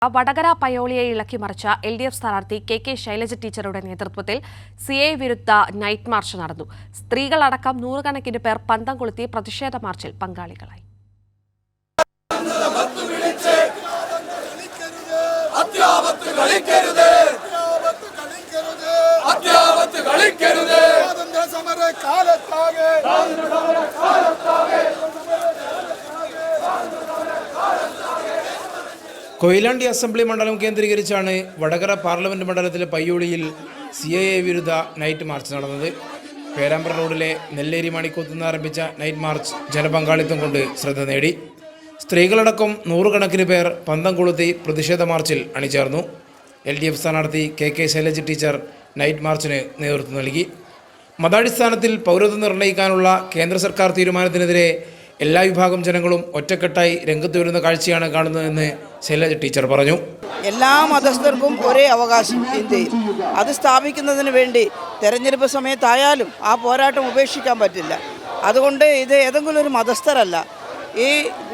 Vadakara പയ്യോളിയെ ഇളക്കിമറിച്ച LDF സ്ഥാനാർത്ഥി KK Shailaja ടീച്ചറുടെ നേതൃത്വത്തിൽ CA വിരുദ്ധ നൈറ്റ് മാർച്ച് നടന്നു. സ്ത്രീകളടക്കം നൂറുകണക്കിന് പേർ പന്തം കൊളുത്തി പ്രതിഷേധ മാർച്ചിൽ പങ്കാളികളായി. കൊയിലാണ്ടി അസംബ്ലി മണ്ഡലം കേന്ദ്രീകരിച്ചാണ് വടകര പാർലമെന്റ് മണ്ഡലത്തിലെ പയ്യോളിയിൽ CAA വിരുദ്ധ നൈറ്റ് മാർച്ച് നടന്നത്. പേരാമ്പ്ര റോഡിലെ നെല്ലേരി മണിക്കൂത്തുനിന്ന് ആരംഭിച്ച നൈറ്റ് മാർച്ച് ജനപങ്കാളിത്തം കൊണ്ട് ശ്രദ്ധ നേടി. സ്ത്രീകളടക്കം നൂറുകണക്കിന് പേർ പന്തം കൊളുത്തി പ്രതിഷേധ മാർച്ചിൽ അണിചേർന്നു. LDF സ്ഥാനാർത്ഥി KK ശൈലജ ടീച്ചർ നൈറ്റ് മാർച്ചിന് നേതൃത്വം നൽകി. മതാടിസ്ഥാനത്തിൽ പൗരത്വം നിർണ്ണയിക്കാനുള്ള കേന്ദ്ര സർക്കാർ തീരുമാനത്തിനെതിരെ എല്ലാ വിഭാഗം ജനങ്ങളും ഒറ്റക്കെട്ടായി രംഗത്ത് വരുന്ന കാഴ്ചയാണ് കാണുന്നതെന്ന് ശൈലജ ടീച്ചർ പറഞ്ഞു. എല്ലാ മതസ്ഥർക്കും ഒരേ അവകാശം ഇന്ത്യയിൽ, അത് സ്ഥാപിക്കുന്നതിന് വേണ്ടി തെരഞ്ഞെടുപ്പ് സമയത്തായാലും ആ പോരാട്ടം ഉപേക്ഷിക്കാൻ പറ്റില്ല. അതുകൊണ്ട് ഇത് ഏതെങ്കിലും ഒരു മതസ്ഥരല്ല. ഈ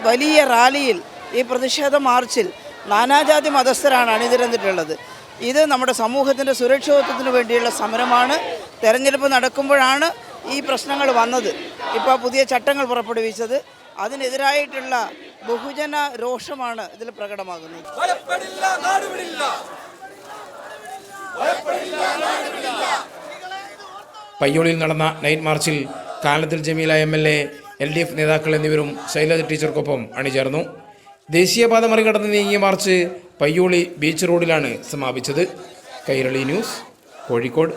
വലിയ റാലിയിൽ, ഈ പ്രതിഷേധ മാർച്ചിൽ നാനാജാതി മതസ്ഥരാണ് അണിനിരന്നിട്ടുള്ളത്. ഇത് നമ്മുടെ സമൂഹത്തിൻ്റെ സുരക്ഷിതത്വത്തിന് വേണ്ടിയുള്ള സമരമാണ്. തെരഞ്ഞെടുപ്പ് നടക്കുമ്പോഴാണ് ഈ പ്രശ്നങ്ങൾ വന്നത്. ഇപ്പോൾ പുതിയ ചട്ടങ്ങൾ പുറപ്പെടുവിച്ചത്, അതിനെതിരായിട്ടുള്ള ബഹുജന രോഷമാണ് ഇതിൽ പ്രകടമാകുന്നത്. പയ്യോളിയിൽ നടന്ന നൈറ്റ് മാർച്ചിൽ കാനത്തിൽ ജമീല MLA, LDF നേതാക്കൾ എന്നിവരും ശൈലജ ടീച്ചർക്കൊപ്പം അണിചേർന്നു. ദേശീയപാത മറികടന്ന് നീങ്ങിയ മാർച്ച് പയ്യോളി ബീച്ച് റോഡിലാണ് സമാപിച്ചത്. കൈരളി ന്യൂസ്, കോഴിക്കോട്.